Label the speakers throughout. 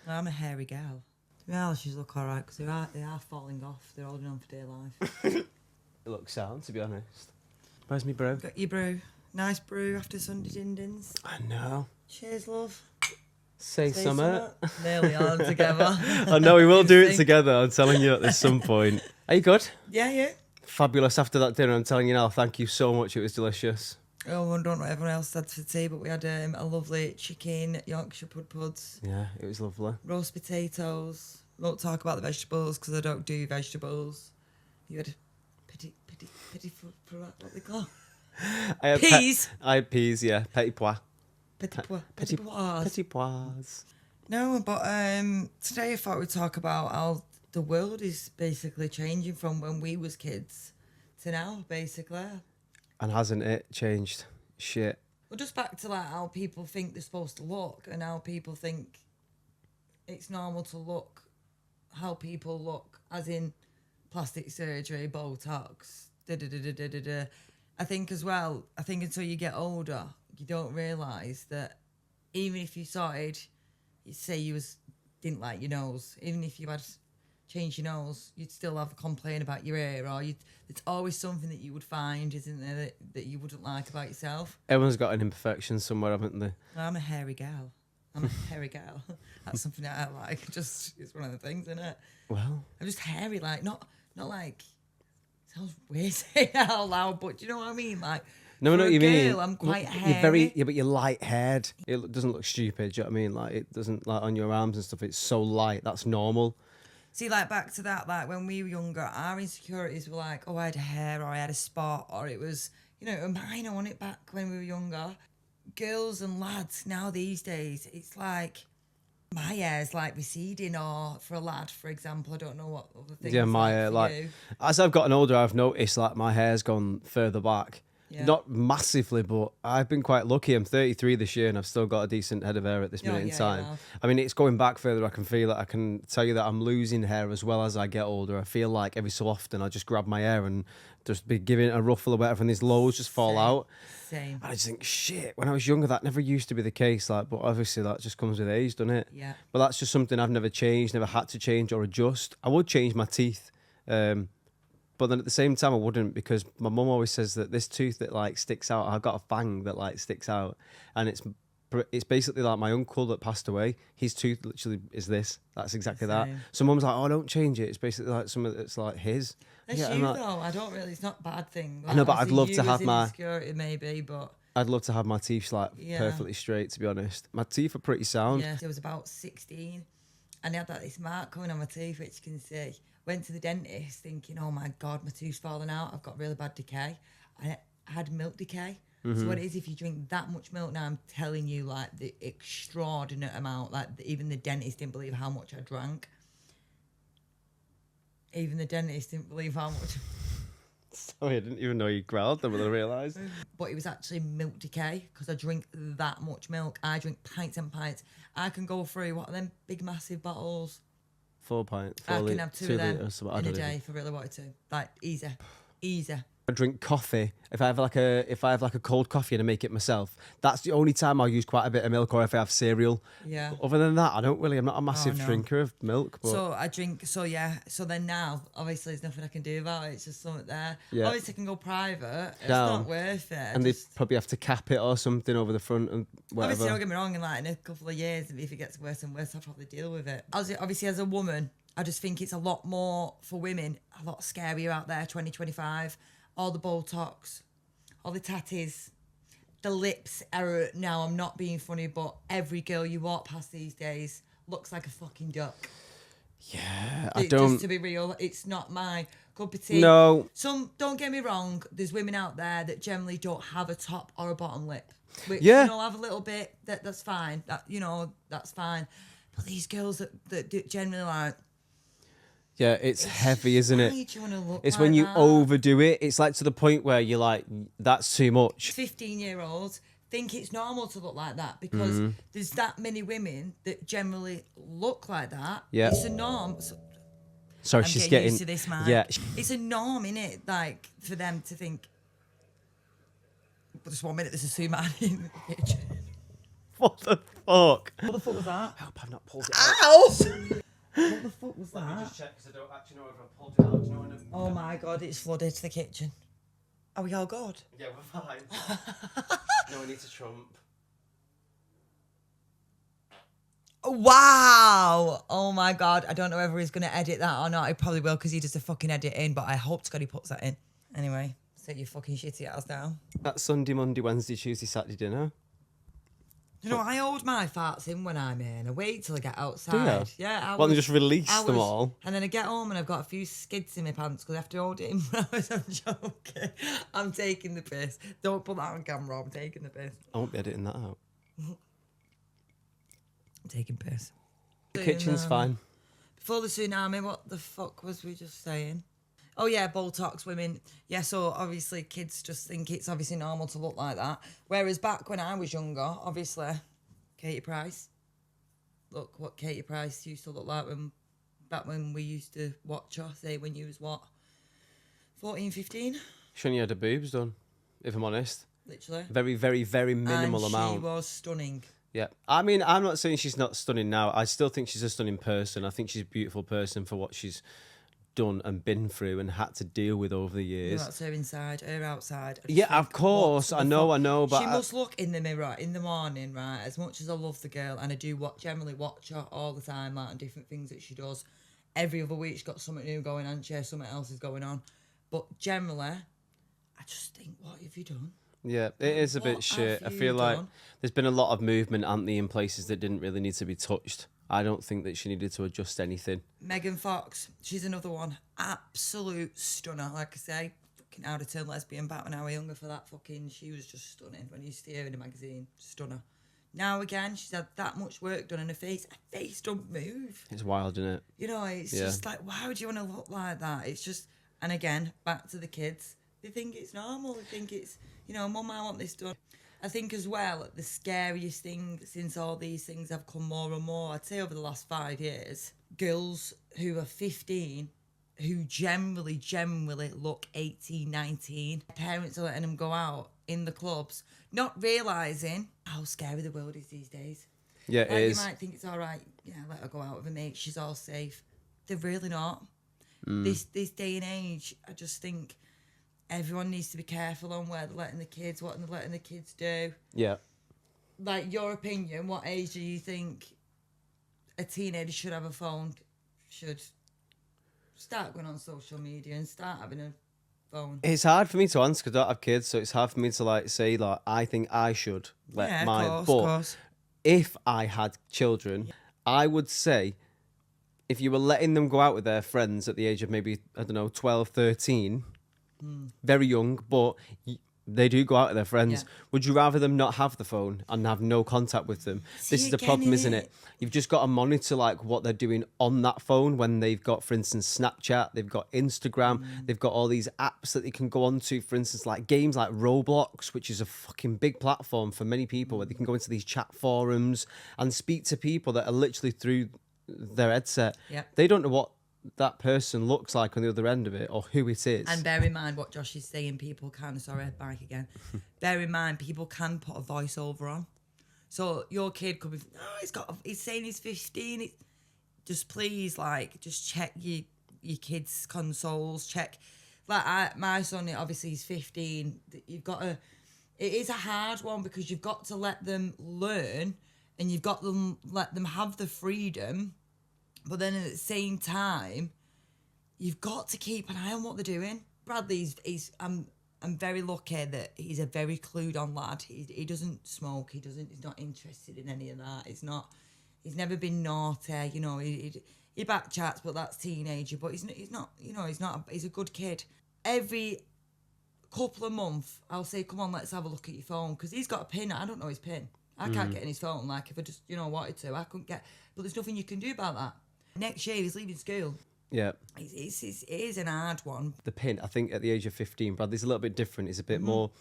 Speaker 1: I'm a hairy gal. Well, she's look alright because they are falling off. They're holding on for dear life.
Speaker 2: It looks sound, to be honest. Where's me brew?
Speaker 1: Got your brew. Nice brew after Sunday din-dins.
Speaker 2: I know.
Speaker 1: Cheers, love.
Speaker 2: Say summer.
Speaker 1: Nearly on together.
Speaker 2: I know, we will do it together. I'm telling you at some point. Are you good?
Speaker 1: Yeah.
Speaker 2: Fabulous after that dinner. I'm telling you now, thank you so much. It was delicious.
Speaker 1: Oh, I don't know what everyone else had for tea, but we had a lovely chicken, Yorkshire puds.
Speaker 2: Yeah, it was lovely.
Speaker 1: Roast potatoes. Won't talk about the vegetables because I don't do vegetables. You had petit what they call?
Speaker 2: I had
Speaker 1: peas.
Speaker 2: I had peas, yeah. Petit pois.
Speaker 1: Petit pois.
Speaker 2: Petit pois.
Speaker 1: No, but today I thought we'd talk about how the world is basically changing from when we was kids to now, basically.
Speaker 2: And hasn't it changed? Shit.
Speaker 1: Well, just back to like how people think they're supposed to look and how people think it's normal to look how people look, as in plastic surgery, Botox, da-da-da-da-da-da. I think as well, until you get older, you don't realise that even if you started, you say didn't like your nose, even if you had changed your nose, you'd still have a complaint about your hair, or it's always something that you would find, isn't there, that you wouldn't like about yourself.
Speaker 2: Everyone's got an imperfection somewhere, haven't they?
Speaker 1: I'm a hairy gal. I'm a hairy gal. That's something that I like. Just it's one of the things, isn't it?
Speaker 2: Well,
Speaker 1: I'm just hairy, like not like. Sounds weird saying it out loud, but do you know what I mean? Like,
Speaker 2: no, I know what you mean.
Speaker 1: I'm quite hairy.
Speaker 2: But you're light haired. It doesn't look stupid. Do you know what I mean? Like, it doesn't, like, on your arms and stuff. It's so light. That's normal.
Speaker 1: See, like, back to that, like, when we were younger, our insecurities were like, oh, I had hair, or I had a spot, or it was, a minor on it back when we were younger. Girls and lads now these days, it's like my hair's like receding, or for a lad, for example, I don't know what other things.
Speaker 2: Yeah, my hair, like, as I've gotten older, I've noticed like my hair's gone further back.
Speaker 1: Yeah.
Speaker 2: Not massively, but I've been quite lucky. I'm 33 this year and I've still got a decent head of hair at this minute in time. I mean, it's going back further. I can feel it. I can tell you that I'm losing hair as well as I get older. I feel like every so often I just grab my hair and just be giving it a ruffle or whatever, and these lows just fall out.
Speaker 1: Same.
Speaker 2: And I just think, shit, when I was younger, that never used to be the case. Like, but obviously that just comes with age, doesn't it?
Speaker 1: Yeah.
Speaker 2: But that's just something I've never changed, never had to change or adjust. I would change my teeth. But then at the same time, I wouldn't, because my mum always says that this tooth that like sticks out, I've got a fang that like sticks out, and it's basically like my uncle that passed away. His tooth literally is this. That's exactly that. So mum's like, oh, don't change it. It's basically like something that's like his.
Speaker 1: That's
Speaker 2: yeah,
Speaker 1: you
Speaker 2: like,
Speaker 1: though. I don't really. It's not a bad thing. Like,
Speaker 2: I know, but I'd love to have my
Speaker 1: insecurity maybe, but
Speaker 2: I'd love to have my teeth like perfectly straight. To be honest, my teeth are pretty sound.
Speaker 1: Yeah, I was about 16, and I had this mark coming on my teeth, which you can see. Went to the dentist thinking, oh my God, my tooth's falling out. I've got really bad decay. I had milk decay. Mm-hmm. So what it is, if you drink that much milk now, I'm telling you, like, the extraordinary amount, like, even the dentist didn't believe how much I drank. Even the dentist didn't believe how much.
Speaker 2: Sorry, I didn't even know you growled them when I realised.
Speaker 1: But it was actually milk decay, because I drink that much milk. I drink pints and pints. I can go through, what are them big, massive bottles?
Speaker 2: 4 pints.
Speaker 1: I can have two of them
Speaker 2: litres,
Speaker 1: in a day if I really wanted to. Like, easy.
Speaker 2: I drink coffee. If I have like a cold coffee and I make it myself, that's the only time I'll use quite a bit of milk, or if I have cereal.
Speaker 1: Yeah.
Speaker 2: But other than that, I'm not a massive drinker of milk. But
Speaker 1: so I drink. So yeah. So then now, obviously, there's nothing I can do about it. It's just something there.
Speaker 2: Yeah.
Speaker 1: Obviously, I can go private. It's not worth it.
Speaker 2: And they probably have to cap it or something over the front and whatever.
Speaker 1: Obviously, don't get me wrong. In a couple of years, if it gets worse and worse, I'll probably deal with it. Obviously, as a woman, I just think it's a lot more for women, a lot scarier out there. 2025, all the Botox, all the tatties, the lips are now. I'm not being funny, but every girl you walk past these days looks like a fucking duck.
Speaker 2: Yeah,
Speaker 1: Just to be real, it's not my cup of tea.
Speaker 2: No.
Speaker 1: Don't get me wrong. There's women out there that generally don't have a top or a bottom lip. Which, have a little bit. That's fine. That's fine. But these girls that generally like.
Speaker 2: Yeah, it's heavy, isn't it?
Speaker 1: Do you want to look
Speaker 2: it's
Speaker 1: like
Speaker 2: when you
Speaker 1: that?
Speaker 2: overdo it. It's like to the point where you're like, that's too much.
Speaker 1: 15-year-olds think it's normal to look like that because there's that many women that generally look like that.
Speaker 2: Yeah.
Speaker 1: It's a norm.
Speaker 2: Sorry,
Speaker 1: I'm
Speaker 2: she's
Speaker 1: getting used to this, man.
Speaker 2: Yeah.
Speaker 1: It's a norm, innit? Like, for them to think, but just 1 minute, there's a Sue man in the kitchen.
Speaker 2: What the fuck?
Speaker 1: What the fuck was that?
Speaker 2: I hope I've not pulled it out.
Speaker 1: Ow! What the fuck was
Speaker 2: Let me
Speaker 1: that?
Speaker 2: just check because I don't actually know if I pulled it out. Do you know when
Speaker 1: Oh my god, it's flooded to the kitchen. Are we all good?
Speaker 2: Yeah, we're fine. No, I need to trump.
Speaker 1: Wow! Oh my god, I don't know whether he's going to edit that or not. He probably will because he does a fucking editing, but I hope to god he puts that in. Anyway, sit your fucking shitty ass down.
Speaker 2: That's Sunday, Monday, Wednesday, Tuesday, Saturday dinner.
Speaker 1: You know, I hold my farts in when I'm in. I wait till I get outside.
Speaker 2: Do you?
Speaker 1: Yeah,
Speaker 2: Why don't they just release them all?
Speaker 1: And then I get home and I've got a few skids in my pants because I have to hold it in when I'm joking. I'm taking the piss. Don't put that on camera. I'm taking the piss.
Speaker 2: I won't be editing that out.
Speaker 1: I'm taking piss.
Speaker 2: The kitchen's fine.
Speaker 1: Before the tsunami, what the fuck was we just saying? Oh yeah, Botox women. Yeah, so obviously kids just think it's obviously normal to look like that. Whereas back when I was younger, obviously, Katie Price. Look what Katie Price used to look like back when we used to watch her, say when you was what? 14, 15?
Speaker 2: She only had her boobs done, if I'm honest.
Speaker 1: Literally.
Speaker 2: Very, very, very minimal
Speaker 1: and
Speaker 2: amount.
Speaker 1: she was stunning.
Speaker 2: Yeah. I mean, I'm not saying she's not stunning now. I still think she's a stunning person. I think she's a beautiful person for what she's done and been through and had to deal with over the years.
Speaker 1: That's her inside, her outside. I just
Speaker 2: Yeah,
Speaker 1: think,
Speaker 2: of course.
Speaker 1: what
Speaker 2: I
Speaker 1: the
Speaker 2: know,
Speaker 1: fuck?
Speaker 2: but
Speaker 1: She must look in the mirror in the morning, right? As much as I love the girl, and I do generally watch her all the time, like, and different things that she does. Every other week, she's got something new going on, something else is going on. But generally, I just think, what have you done?
Speaker 2: yeah, it is a
Speaker 1: What
Speaker 2: bit shit. I
Speaker 1: have
Speaker 2: feel
Speaker 1: you
Speaker 2: like
Speaker 1: done?
Speaker 2: there's been a lot of movement, Anthony, in places that didn't really need to be touched. I don't think that she needed to adjust anything.
Speaker 1: Megan Fox, she's another one. Absolute stunner. Like I say, fucking out of turn lesbian back when I was younger for that fucking, she was just stunning. When you see her in the magazine, stunner. Now again, she's had that much work done on her face. Her face don't move.
Speaker 2: It's wild, isn't it?
Speaker 1: You know, it's just like, why would you want to look like that? It's just, and again, back to the kids. They think it's normal. They think it's, you know, Mum, I want this done. I think as well, the scariest thing since all these things have come more and more, I'd say over the last 5 years, girls who are 15, who generally look 18, 19. Parents are letting them go out in the clubs, not realising how scary the world is these days.
Speaker 2: Yeah,
Speaker 1: Like,
Speaker 2: it is.
Speaker 1: you might think it's all right, yeah, let her go out with a mate, she's all safe. They're really not. This day and age, I just think everyone needs to be careful on where they're letting the kids, what they're letting the kids do.
Speaker 2: Yeah.
Speaker 1: Like, your opinion, what age do you think a teenager should have a phone, should start going on social media and start having a phone?
Speaker 2: It's hard for me to answer because I don't have kids, so it's hard for me to like say like I think I should let
Speaker 1: Yeah,
Speaker 2: my.
Speaker 1: of
Speaker 2: But
Speaker 1: course.
Speaker 2: if I had children, I would say if you were letting them go out with their friends at the age of maybe, I don't know, 12, 13, very young, but they do go out with their friends.
Speaker 1: Yeah.
Speaker 2: Would you rather them not have the phone and have no contact with them?
Speaker 1: See,
Speaker 2: This is the
Speaker 1: again,
Speaker 2: problem, isn't
Speaker 1: innit?
Speaker 2: it? You've just got to monitor like what they're doing on that phone when they've got, for instance, Snapchat, they've got Instagram, they've got all these apps that they can go onto, for instance, like games like Roblox, which is a fucking big platform for many people where they can go into these chat forums and speak to people that are literally through their headset.
Speaker 1: Yep.
Speaker 2: They don't know what that person looks like on the other end of it or who it is.
Speaker 1: And bear in mind what Josh is saying, people can, sorry, back again. Bear in mind, people can put a voiceover on. So your kid could be, he's saying he's 15. Just please, like, just check your kids' consoles. Check, like, my son, obviously he's 15. You've got to, it is a hard one because you've got to let them learn and you've got to let them have the freedom. But then at the same time, you've got to keep an eye on what they're doing. Bradley's, I'm very lucky that he's a very clued on lad. He doesn't smoke. He's not interested in any of that. He's never been naughty. You know, he back chats, but that's teenager. But he's not. You know, he's a good kid. Every couple of months, I'll say, come on, let's have a look at your phone because he's got a pin. I don't know his pin. I can't get in his phone. Like if I just wanted to, I couldn't get. But there's nothing you can do about that. Next year he's leaving school.
Speaker 2: Yeah.
Speaker 1: It is an hard one.
Speaker 2: The pin, I think at the age of 15, Bradley's a little bit different. It's a bit more,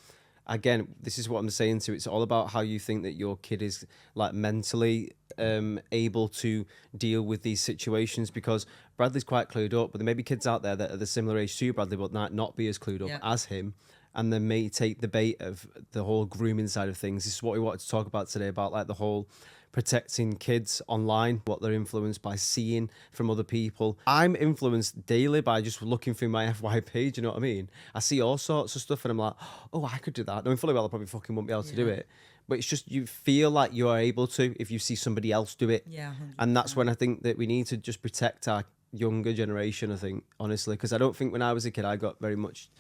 Speaker 2: again, this is what I'm saying to it's all about how you think that your kid is like mentally able to deal with these situations because Bradley's quite clued up, but there may be kids out there that are the similar age to you, Bradley, but might not be as clued up
Speaker 1: Yeah.
Speaker 2: as him. and then may take the bait of the whole grooming side of things. This is what we wanted to talk about today, about like the whole protecting kids online, what they're influenced by seeing from other people. I'm influenced daily by just looking through my FY page, you know what I mean? I see all sorts of stuff and I'm like, oh, I could do that. Knowing fully well I probably fucking won't be able to do it. But it's just, you feel like you are able to if you see somebody else do it.
Speaker 1: Yeah, 100%.
Speaker 2: And that's when I think that we need to just protect our younger generation, I think, honestly. Because I don't think when I was a kid, I got very much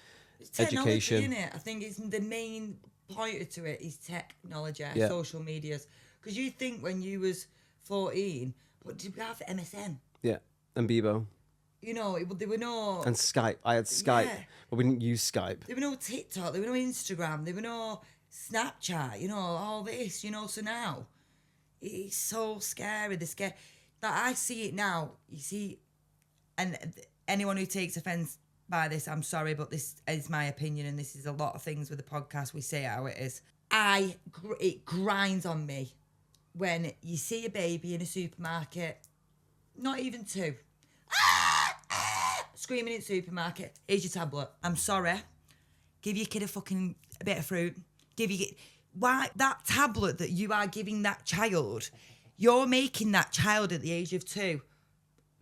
Speaker 2: education.
Speaker 1: Isn't it? I think it's the main pointer to it is technology,
Speaker 2: Yeah.
Speaker 1: social medias. Because you think when you was 14, what did we have? MSN.
Speaker 2: Yeah. And Bebo.
Speaker 1: You know, there were no...
Speaker 2: And Skype. I had Skype,
Speaker 1: Yeah.
Speaker 2: but we didn't use Skype.
Speaker 1: There were no TikTok, there were no Instagram, there were no Snapchat, you know, all this, you know. So now, it's so scary, that I see it now, you see, and anyone who takes offence by this, I'm sorry, but this is my opinion, and this is a lot of things with the podcast, we say it how it is. It grinds on me when you see a baby in a supermarket, not even two, screaming in the supermarket, here's your tablet. I'm sorry. Give your kid a bit of fruit. Why that tablet that you are giving that child, you're making that child at the age of 2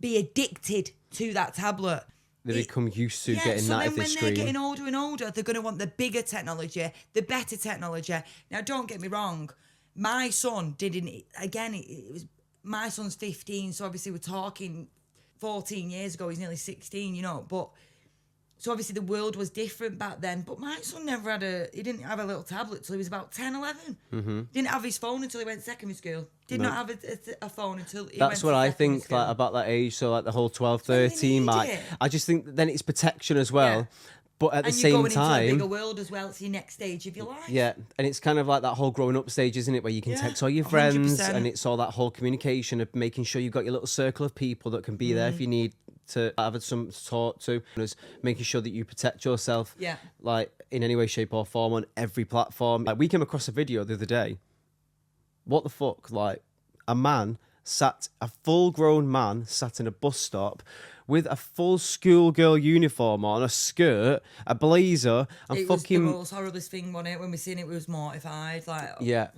Speaker 1: be addicted to that tablet.
Speaker 2: They become used to getting that if they
Speaker 1: when
Speaker 2: scream.
Speaker 1: they're getting older and older, they're going to want the bigger technology, the better technology. Now, don't get me wrong. My son my son's 15, so obviously we're talking 14 years ago. He's nearly 16, you know. But so obviously the world was different back then. But my son he didn't have a little tablet till he was about 10, 11. Mm-hmm. Didn't have his phone until he went to secondary school. Not have a phone until he went
Speaker 2: That's
Speaker 1: to
Speaker 2: what I
Speaker 1: secondary
Speaker 2: think
Speaker 1: school.
Speaker 2: like about that age. So like the whole 12,
Speaker 1: So they
Speaker 2: 13
Speaker 1: need
Speaker 2: mark.
Speaker 1: it.
Speaker 2: I just think that then it's protection as well.
Speaker 1: Yeah.
Speaker 2: But at the
Speaker 1: and you're
Speaker 2: same
Speaker 1: going into a bigger
Speaker 2: time,
Speaker 1: world as well. It's your next stage of your life.
Speaker 2: yeah, and it's kind of like that whole growing up stage, isn't it? Where you can text all your friends,
Speaker 1: 100%.
Speaker 2: and it's all that whole communication of making sure you've got your little circle of people that can be there if you need to have some to talk to. And making sure that you protect yourself,
Speaker 1: Yeah.
Speaker 2: like in any way, shape, or form on every platform. Like we came across a video the other day. What the fuck? Like a full-grown man sat in a bus stop with a full schoolgirl uniform on, a skirt, a blazer, and
Speaker 1: It
Speaker 2: fucking...
Speaker 1: was the most horriblest thing, wasn't it? When we seen it, we was mortified. Like,
Speaker 2: Yeah.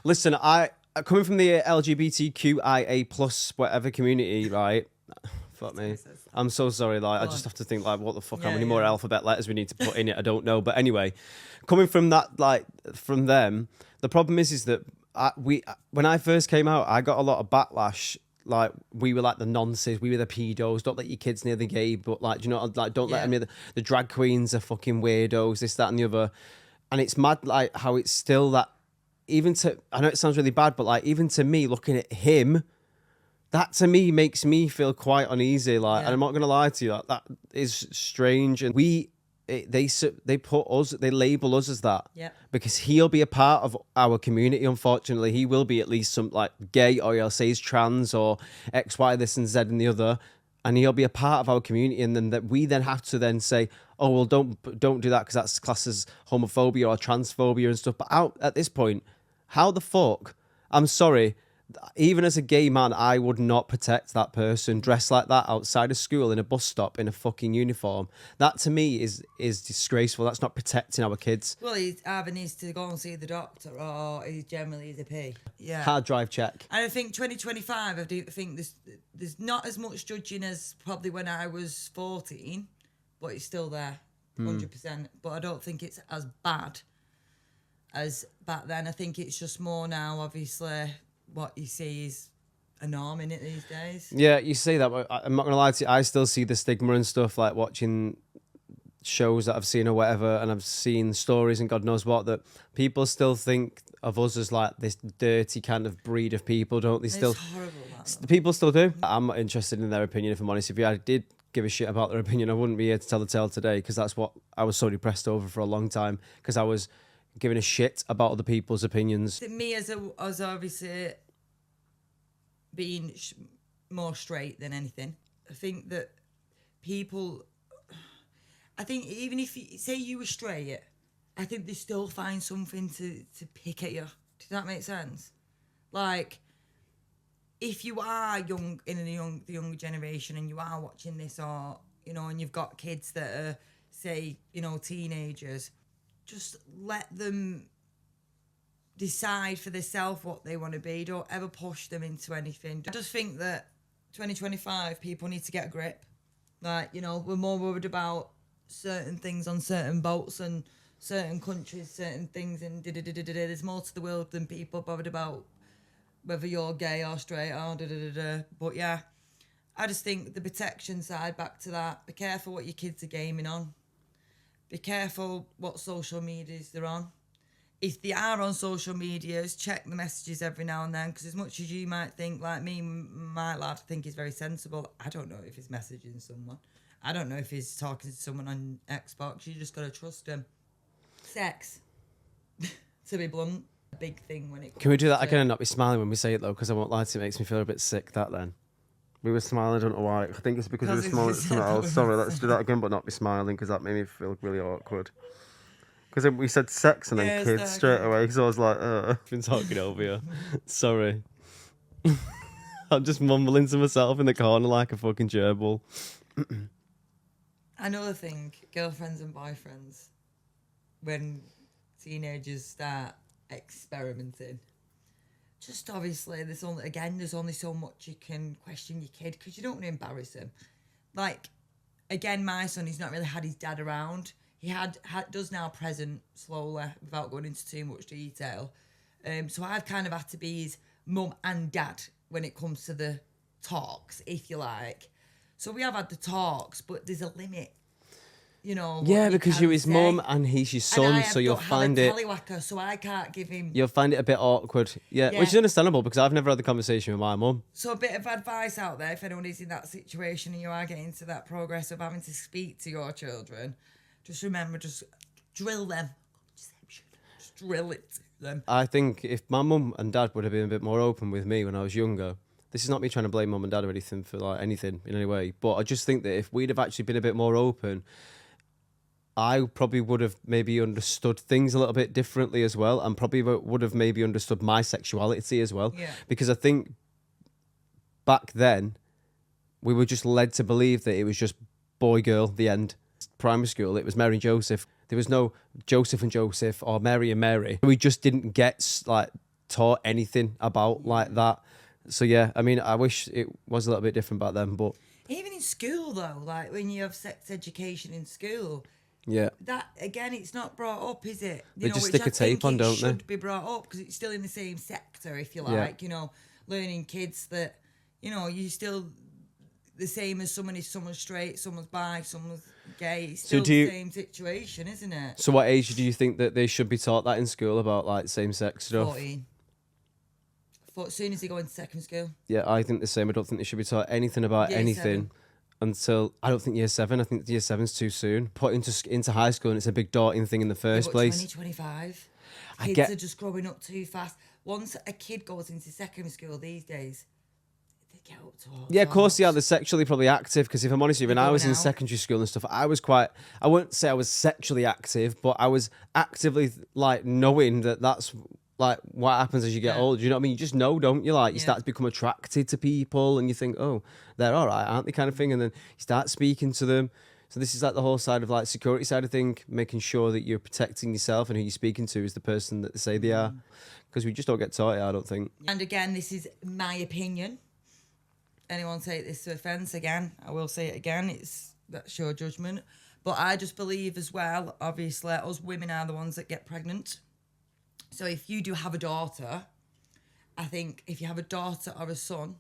Speaker 2: Listen, coming from the LGBTQIA plus whatever community, right? Fuck me. I'm so sorry. Like, I just have to think, like, what the fuck? How many more alphabet letters we need to put in it? I don't know. But anyway, coming from that, like, from them, the problem is that when I first came out, I got a lot of backlash. Like, we were like the nonces, we were the pedos. Don't let your kids near the gay, but like, you know, like, don't let them near the drag queens are fucking weirdos. This, that, and the other. And it's mad, like, how it's still that. I know it sounds really bad, but like, even to me, looking at him, that to me makes me feel quite uneasy. Like, and I'm not gonna lie to you, like, that is strange. And they label us as that, because he'll be a part of our community. Unfortunately, he will be at least some like gay, or he'll say he's trans or X, Y, this and Z and the other, and he'll be a part of our community. And then that we then have to then say, oh well, don't do that because that's classed as homophobia or transphobia and stuff. But at this point, how the fuck? I'm sorry. Even as a gay man, I would not protect that person dressed like that outside of school in a bus stop in a fucking uniform. That to me is disgraceful. That's not protecting our kids.
Speaker 1: Well, he either needs to go and see the doctor, or he generally is a P. Yeah.
Speaker 2: Hard drive check.
Speaker 1: And I think 2025, I do think there's not as much judging as probably when I was 14, but it's still there, 100%. But I don't think it's as bad as back then. I think it's just more now, obviously. What you see is a norm in it these days.
Speaker 2: Yeah, you say that, but I'm not gonna lie to you. I still see the stigma and stuff, like watching shows that I've seen or whatever, and I've seen stories and God knows what, that people still think of us as like this dirty kind of breed of people, don't they?
Speaker 1: It's
Speaker 2: Still,
Speaker 1: horrible. That,
Speaker 2: people still do. I'm not interested in their opinion, if I'm honest. If I did give a shit about their opinion, I wouldn't be here to tell the tale today, because that's what I was so depressed over for a long time, because I was giving a shit about other people's opinions.
Speaker 1: me as obviously being more straight than anything, I think that people, I think even if you say you were straight, I think they still find something to pick at you. Does that make sense? Like, if you are young in the younger generation and you are watching this, or you know, and you've got kids that are, say, you know, teenagers, just let them decide for themselves what they want to be. Don't ever push them into anything. I just think that 2025 people need to get a grip. Like, you know, we're more worried about certain things on certain boats and certain countries, certain things, and there's more to the world than people bothered about whether you're gay or straight or But yeah, I just think the protection side, back to that, be careful what your kids are gaming on. Be careful what social medias they're on. If they are on social medias, check the messages every now and then, because as much as you might think, like me, my lad, think he's very sensible, I don't know if he's messaging someone. I don't know if he's talking to someone on Xbox. You just got to trust him. Sex, to be blunt, a big thing when it comes.
Speaker 2: Can we do that again and not be smiling when we say it, though? Because I won't lie to you, it makes me feel a bit sick, that then. We were smiling, I don't know why. I think it's because we were smiling at something else. Sorry, let's do that again, but not be smiling, because that made me feel really awkward. Because we said sex and then kids straight away, so I was like, I've been talking over you. Sorry. I'm just mumbling to myself in the corner like a fucking gerbil.
Speaker 1: Another thing, girlfriends and boyfriends, when teenagers start experimenting, just obviously there's only so much you can question your kid, because you don't want to embarrass him. Like, again, my son, he's not really had his dad around. He does now present slowly, without going into too much detail. So I've kind of had to be his mum and dad when it comes to the talks, if you like. So we have had the talks, but there's a limit, you know.
Speaker 2: Yeah, because you're his mum and he's your son, so you'll find it.
Speaker 1: So I can't give him.
Speaker 2: You'll find it a bit awkward. Yeah, which is understandable, because I've never had the conversation with my mum.
Speaker 1: So a bit of advice out there, if anyone is in that situation and you are getting to that progress of having to speak to your children, just remember, just drill them. Just drill it to them.
Speaker 2: I think if my mum and dad would have been a bit more open with me when I was younger, this is not me trying to blame mum and dad or anything for like anything in any way, but I just think that if we'd have actually been a bit more open, I probably would have maybe understood things a little bit differently as well, and probably would have maybe understood my sexuality as well.
Speaker 1: Yeah.
Speaker 2: Because I think back then we were just led to believe that it was just boy, girl, the end. Primary school, it was Mary and Joseph. There was no Joseph and Joseph or Mary and Mary. We just didn't get like taught anything about like that. So yeah, I mean, I wish it was a little bit different back then, but
Speaker 1: even in school though, like when you have sex education in school,
Speaker 2: yeah,
Speaker 1: that again, it's not brought up, is it?
Speaker 2: They just stick a tape on, don't they?
Speaker 1: It should be brought up because it's still in the same sector, if you like. You know, learning kids that, you know, you still the same as someone, if someone's straight, someone's bi, someone's gay. It's still the same situation, isn't it?
Speaker 2: So what age do you think that they should be taught that in school about like same-sex stuff?
Speaker 1: 14. As soon as they go into secondary school.
Speaker 2: Yeah, I think the same. I don't think they should be taught anything about anything until, I don't think year 7. I think year 7's too soon. Put into high school and it's a big daunting thing in the first place.
Speaker 1: 2025. Kids are just growing up too fast. Once a kid goes into secondary school these days, they get up to all
Speaker 2: of course they are. They're sexually probably active, because if I'm honest with you, when I was in secondary school and stuff, I wouldn't say I was sexually active, but I was actively like knowing that that's like what happens as you get older. You know what I mean? You just know, don't you? Like you start to become attracted to people and you think, oh, they're all right, aren't they, kind of thing. And then you start speaking to them. So this is like the whole side of like security side of thing, making sure that you're protecting yourself and who you're speaking to is the person that they say they are. Because we just don't get taught it, I don't think.
Speaker 1: And again, this is my opinion. Anyone take this to offence, again, I will say it again, that's your judgment. But I just believe as well, obviously, us women are the ones that get pregnant. So if you do have a daughter, I think if you have a daughter or a son,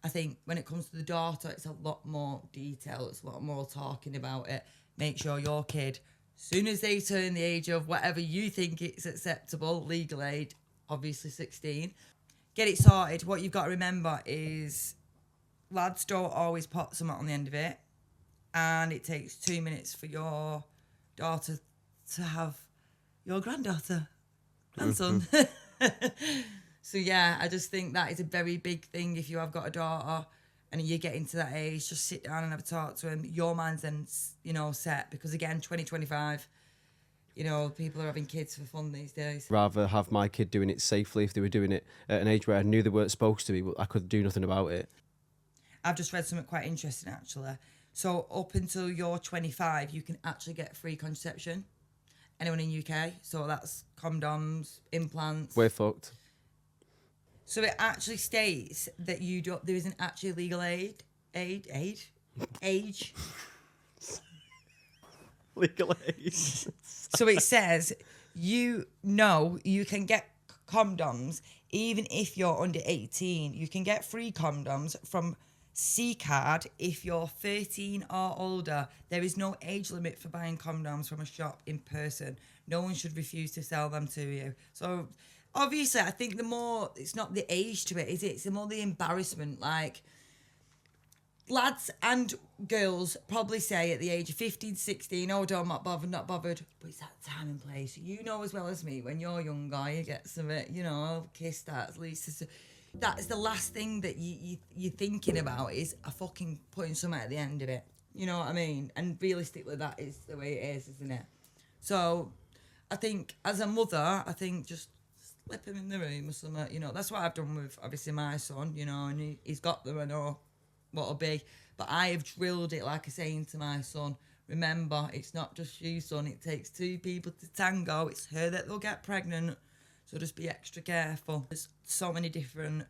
Speaker 1: I think when it comes to the daughter, it's a lot more detail. It's a lot more talking about it. Make sure your kid, as soon as they turn the age of whatever you think it's acceptable, legal age, obviously 16, get it sorted. What you've got to remember is lads don't always put something on the end of it. And it takes 2 minutes for your daughter to have your granddaughter. Grandson. So yeah, I just think that is a very big thing. If you have got a daughter and you get into that age, just sit down and have a talk to him. Your mind's then, you know, set, because again, 2025, you know, people are having kids for fun these days.
Speaker 2: Rather have my kid doing it safely. If they were doing it at an age where I knew they weren't supposed to be, I could do nothing about it.
Speaker 1: I've just read something quite interesting actually. So up until you're 25, you can actually get free contraception. anyone in UK. So that's condoms, implants.
Speaker 2: We're fucked.
Speaker 1: So it actually states that there isn't actually legal age.
Speaker 2: Legal age.
Speaker 1: So it says you can get condoms even if you're under 18. You can get free condoms from C-Card if you're 13 or older. There is no age limit for buying condoms from a shop in person. No one should refuse to sell them to you. So obviously, I think the more, it's not the age to it, is it? It's the more the embarrassment. Like, lads and girls probably say at the age of 15, 16, oh, I'm not bothered. But it's that time and place. You know as well as me, when you're younger, you get some, kiss that, at least. That's the last thing that you're thinking about is a fucking putting something at the end of it. You know what I mean? And realistically, that is the way it is, isn't it? So, I think, as a mother, just slip him in the room or something, That's what I've done with, obviously, my son, and he's got them, I know what it'll be. But I have drilled it, like I say, into my son. Remember, it's not just you, son. It takes two people to tango. It's her that will get pregnant. So just be extra careful. There's so many different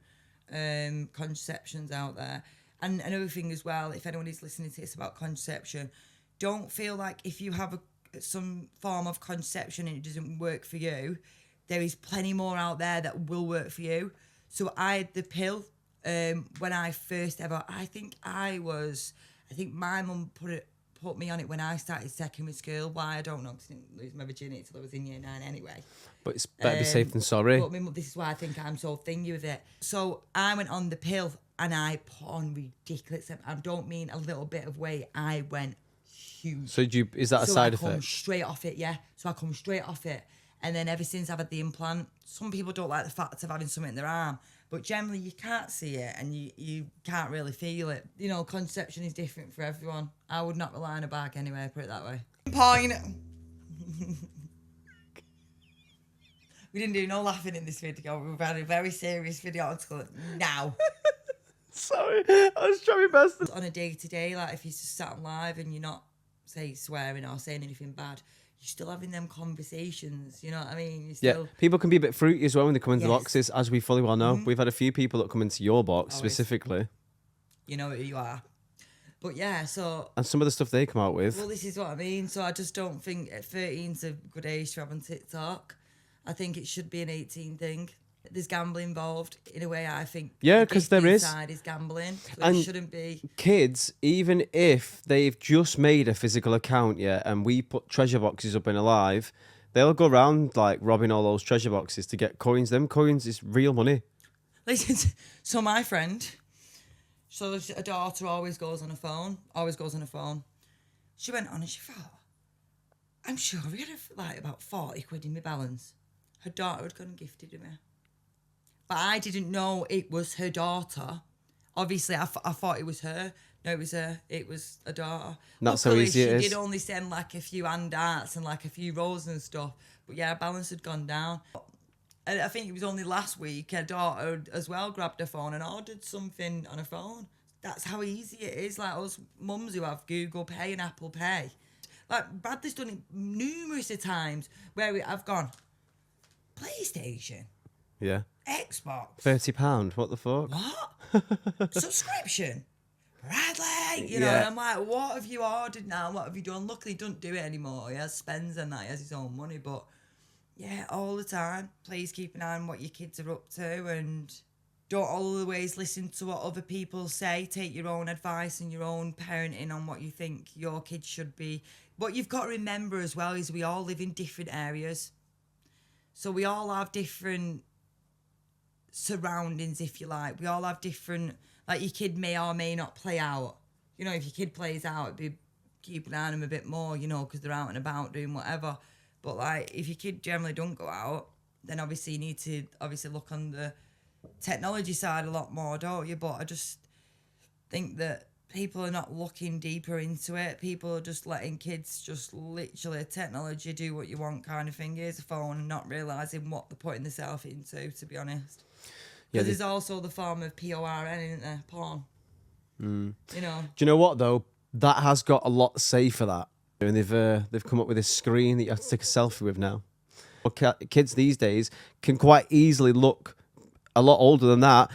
Speaker 1: contraceptions out there. And another thing as well, if anyone is listening to this about contraception, don't feel like if you have some form of contraception and it doesn't work for you, there is plenty more out there that will work for you. So I had the pill when I first ever, I think my mum put me on it when I started secondary school. Why, I don't know, because I didn't lose my virginity until I was in year 9 anyway.
Speaker 2: But it's better be safe than sorry.
Speaker 1: But this is why I think I'm so thingy with it. So I went on the pill and I put on ridiculous, I don't mean a little bit of weight, I went huge.
Speaker 2: So is that a side effect?
Speaker 1: I come straight off it, yeah. So I come straight off it. And then ever since I've had the implant, some people don't like the fact of having something in their arm, but generally you can't see it and you can't really feel it. Conception is different for everyone. I would not rely on a bag anyway, put it that way. Point. We didn't do no laughing in this video. We've had a very serious video article now.
Speaker 2: Sorry, I was trying my best.
Speaker 1: On a day-to-day, like if you just sat on live and you're not, say, swearing or saying anything bad, you're still having them conversations, you know what I mean?
Speaker 2: Yeah, people can be a bit fruity as well when they come into the
Speaker 1: Yes.
Speaker 2: boxes, as we fully well know.
Speaker 1: Mhm.
Speaker 2: We've had a few people that come into your box
Speaker 1: Always.
Speaker 2: specifically.
Speaker 1: You know who you are. But yeah, so...
Speaker 2: And some of the stuff they come out with.
Speaker 1: Well, this is what I mean. So I just don't think at 13's a good age to have on TikTok. I think it should be an 18 thing. There's gambling involved. In a way, I think...
Speaker 2: Yeah,
Speaker 1: the
Speaker 2: 'cause there
Speaker 1: gifting
Speaker 2: is.
Speaker 1: side is gambling. So
Speaker 2: And
Speaker 1: it shouldn't be...
Speaker 2: Kids, even if they've just made a physical account, yeah, and we put treasure boxes up in Alive, they'll go around like robbing all those treasure boxes to get coins. Them coins is real money.
Speaker 1: Listen, so my friend, so a daughter always goes on a phone. She went on and she thought, I'm sure we had like about 40 quid in my balance. Her daughter had gone and gifted it me. But I didn't know it was her daughter. Obviously, I thought it was her. No, it was her. It was a daughter.
Speaker 2: That's how
Speaker 1: Luckily,
Speaker 2: easy it
Speaker 1: she
Speaker 2: is.
Speaker 1: did only send like a few hand arts and like a few rolls and stuff. But yeah, her balance had gone down. And I think it was only last week her daughter as well grabbed her phone and ordered something on her phone. That's how easy it is. Like us mums who have Google Pay and Apple Pay. Like Bradley's done it numerous of times where I've gone, PlayStation,
Speaker 2: Yeah.
Speaker 1: Xbox,
Speaker 2: £30. What the fuck?
Speaker 1: what? Subscription? Bradley! You know,
Speaker 2: Yeah.
Speaker 1: and I'm like, what have you ordered now? What have you done? Luckily, he doesn't do it anymore. He has spends and that. He has his own money. But, yeah, all the time. Please keep an eye on what your kids are up to and don't always listen to what other people say. Take your own advice and your own parenting on what you think your kids should be. What you've got to remember as well is we all live in different areas. So we all have different surroundings, if you like. We all have different, like your kid may or may not play out. You know, if your kid plays out, it'd be keep an eye on them a bit more, you know, because they're out and about doing whatever. But like, if your kid generally don't go out, then obviously you need to obviously look on the technology side a lot more, don't you? But I just think that people are not looking deeper into it. People are just letting kids just literally technology do what you want kind of thing. Here's a phone and not realising what they're putting themselves into, to be honest.
Speaker 2: Yeah,
Speaker 1: Because there's also the form of PORN, isn't there? Porn. You know.
Speaker 2: Do you know what though? That has got a lot to say for that. And they've come up with this screen that you have to take a selfie with now. Kids these days can quite easily look a lot older than that.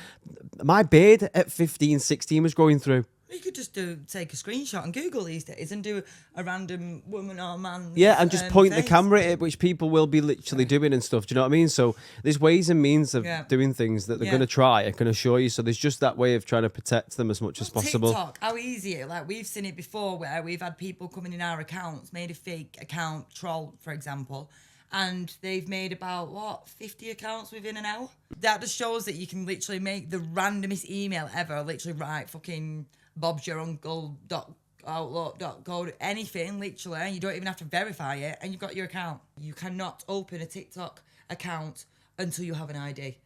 Speaker 2: My beard at 15, 16 was growing through.
Speaker 1: You could just take a screenshot and Google these days and do a random woman or man.
Speaker 2: Yeah, and just point the
Speaker 1: face.
Speaker 2: camera at it, which people will be literally doing and stuff. Do you know what I mean? So there's ways and means of doing things that they're going to try, I can assure you. So there's just that way of trying to protect them as much as possible.
Speaker 1: TikTok, how easy, like we've seen it before where we've had people coming in our accounts, made a fake account, troll, for example, and they've made about, 50 accounts within an hour? That just shows that you can literally make the randomest email ever, literally write fucking bobsyouruncle.outlook.co, anything, literally. You don't even have to verify it, and you've got your account. You cannot open a TikTok account until you have an ID.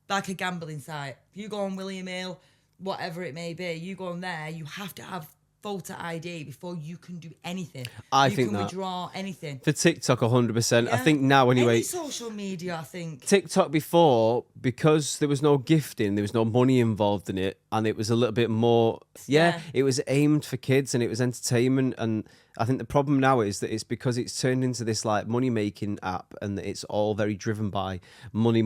Speaker 1: Like a gambling site. If you go on William Hill, whatever it may be, you go on there, you have to have photo ID before you can do anything.
Speaker 2: You
Speaker 1: can withdraw anything.
Speaker 2: For TikTok, 100%. I think now, anyway.
Speaker 1: Any social media, I think.
Speaker 2: TikTok before, because there was no gifting, there was no money involved in it, and it was a little bit more, it was aimed for kids and it was entertainment. And I think the problem now is that it's because it's turned into this like money-making app, and it's all very driven by money.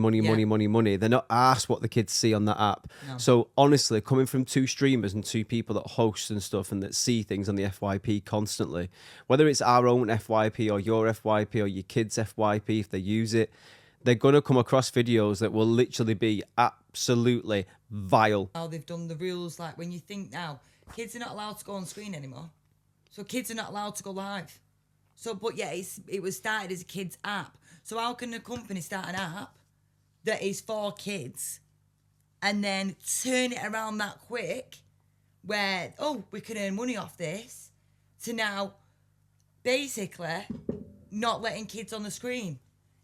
Speaker 2: They're not asked what the kids see on that app. No. So honestly, coming from two streamers and two people that host and stuff and that see things on the FYP constantly, whether it's our own FYP or your FYP or your kids' FYP, if they use it, they're going to come across videos that will literally be absolutely vile.
Speaker 1: Now they've done the rules, like when you think now, kids are not allowed to go on screen anymore. So kids are not allowed to go live. So, but yeah, it was started as a kids app. So how can a company start an app that is for kids and then turn it around that quick where, we can earn money off this, to now basically not letting kids on the screen?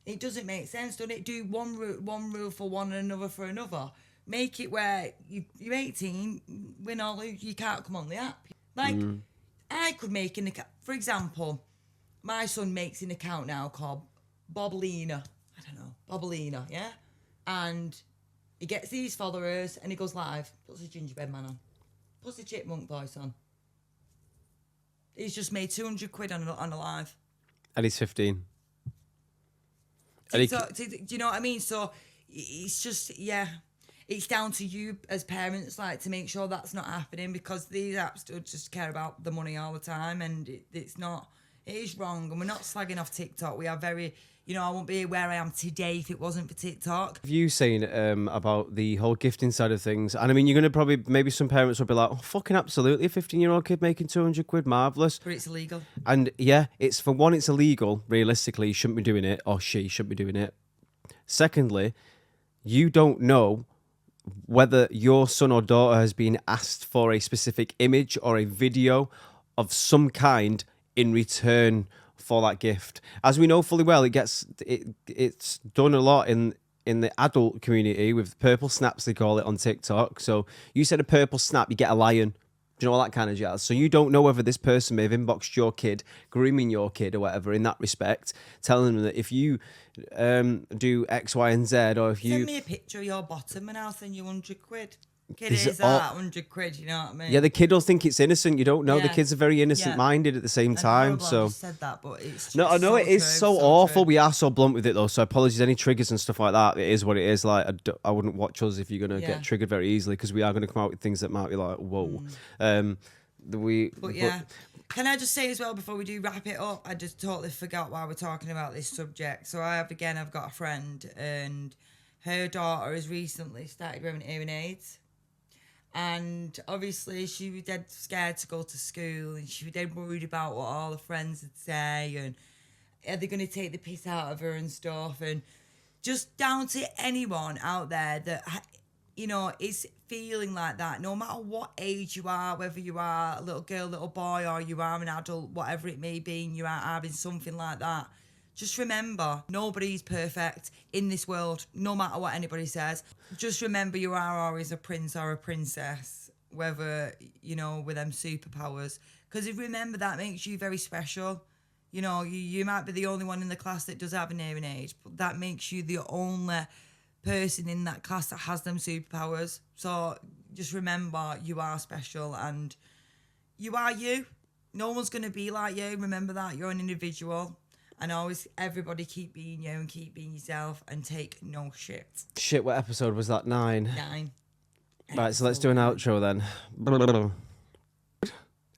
Speaker 1: It doesn't make sense, doesn't it? Do one rule for one and another for another. Make it where you're 18, win or lose, you can't come on the app. Like, I could make an account. For example, my son makes an account now called Bobolina. I don't know, Bobolina, yeah? And he gets these followers and he goes live, puts a gingerbread man on, puts a chipmunk voice on. He's just made 200 quid on a live.
Speaker 2: And he's 15.
Speaker 1: Do you know what I mean? So it's just, it's down to you as parents, like, to make sure that's not happening, because these apps do just care about the money all the time, and it is wrong. And we're not slagging off TikTok. We are very, I won't be where I am today if it wasn't for TikTok.
Speaker 2: You saying about the whole gifting side of things, and I mean, you're going to probably, maybe some parents will be like, fucking absolutely, a 15-year-old kid making 200 quid, marvellous.
Speaker 1: But it's illegal.
Speaker 2: And it's illegal, realistically, you shouldn't be doing it, or she shouldn't be doing it. Secondly, you don't know whether your son or daughter has been asked for a specific image or a video of some kind in return for that gift. As we know fully well, it's done a lot in the adult community with purple snaps, they call it on TikTok. So you said a purple snap, you get a lion. Do you know all that kind of jazz? So you don't know whether this person may have inboxed your kid, grooming your kid or whatever in that respect, telling them that if you do X, Y, and Z, or if you...
Speaker 1: Send me a picture of your bottom and I'll send you 100 quid. Kid is that 100 quid, you know what I mean?
Speaker 2: Yeah, the kid will think it's innocent. You don't know. The kids are very innocent-minded at the same time. So
Speaker 1: I just said that, but it's just
Speaker 2: no, I know
Speaker 1: so
Speaker 2: it is
Speaker 1: true,
Speaker 2: so awful. True. We are so blunt with it though. So apologies, any triggers and stuff like that. It is what it is. Like I wouldn't watch us if you're gonna get triggered very easily, because we are gonna come out with things that might be like whoa.
Speaker 1: Can I just say as well before we do wrap it up? I just totally forgot why we're talking about this subject. So I've got a friend, and her daughter has recently started wearing hearing aids. And obviously she was dead scared to go to school, and she was dead worried about what all the friends would say, and are they going to take the piss out of her and stuff. And just down to anyone out there that, is feeling like that, no matter what age you are, whether you are a little girl, little boy, or you are an adult, whatever it may be, and you are having something like that, just remember, nobody's perfect in this world, no matter what anybody says. Just remember, you are always a prince or a princess, whether, with them superpowers. Because remember, that makes you very special. You might be the only one in the class that does have an hearing aid, but that makes you the only person in that class that has them superpowers. So just remember, you are special, and you are you. no one's going to be like you. Remember that. You're an individual. And always, everybody keep being you and keep being yourself and take no shit.
Speaker 2: Shit, what episode was that? 9.
Speaker 1: 9.
Speaker 2: Right, so let's do an outro then.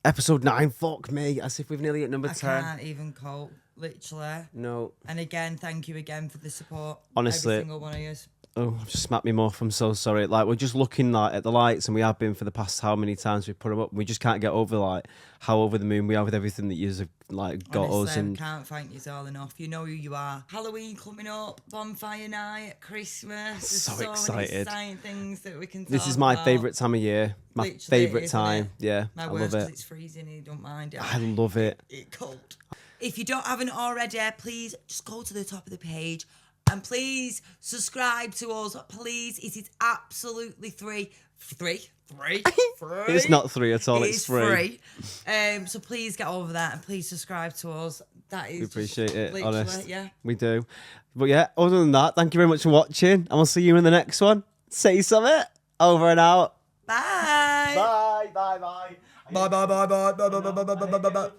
Speaker 2: Episode 9, fuck me. As if we've nearly at number 10.
Speaker 1: I can't even cope, literally.
Speaker 2: No.
Speaker 1: And again, thank you again for the support.
Speaker 2: Honestly.
Speaker 1: Every single one of you.
Speaker 2: Oh, I've just smacked me muff. I'm so sorry. Like, we're just looking like at the lights, and we have been for the past how many times we put them up. We just can't get over like how over the moon we are with everything that you've like got
Speaker 1: Honestly,
Speaker 2: us. And
Speaker 1: I can't thank you all enough. You know who you are. Halloween coming up, bonfire night, Christmas. There's
Speaker 2: So
Speaker 1: many
Speaker 2: excited.
Speaker 1: exciting things that we can talk
Speaker 2: this is my
Speaker 1: about.
Speaker 2: favourite time of year. My
Speaker 1: Literally,
Speaker 2: favourite
Speaker 1: isn't
Speaker 2: time.
Speaker 1: it?
Speaker 2: Yeah,
Speaker 1: My
Speaker 2: I
Speaker 1: worst
Speaker 2: love
Speaker 1: 'cause
Speaker 2: it.
Speaker 1: it's freezing and you don't mind it.
Speaker 2: I love it.
Speaker 1: It's cold. If you don't haven't already, please just go to the top of the page and please subscribe to us. Please, it is absolutely free. Free.
Speaker 2: It's not 3 at all. It's
Speaker 1: free. So please get over that and please subscribe to us. That is
Speaker 2: We appreciate it,
Speaker 1: literally,
Speaker 2: honest.
Speaker 1: Yeah.
Speaker 2: We do. But yeah, other than that, thank you very much for watching, and we'll see you in the next one. Say something. Over and out.
Speaker 1: Bye.
Speaker 2: Bye. Bye. Bye.
Speaker 1: Bye. Bye. Bye. Bye. Bye. Bye. Bye. Bye. Bye.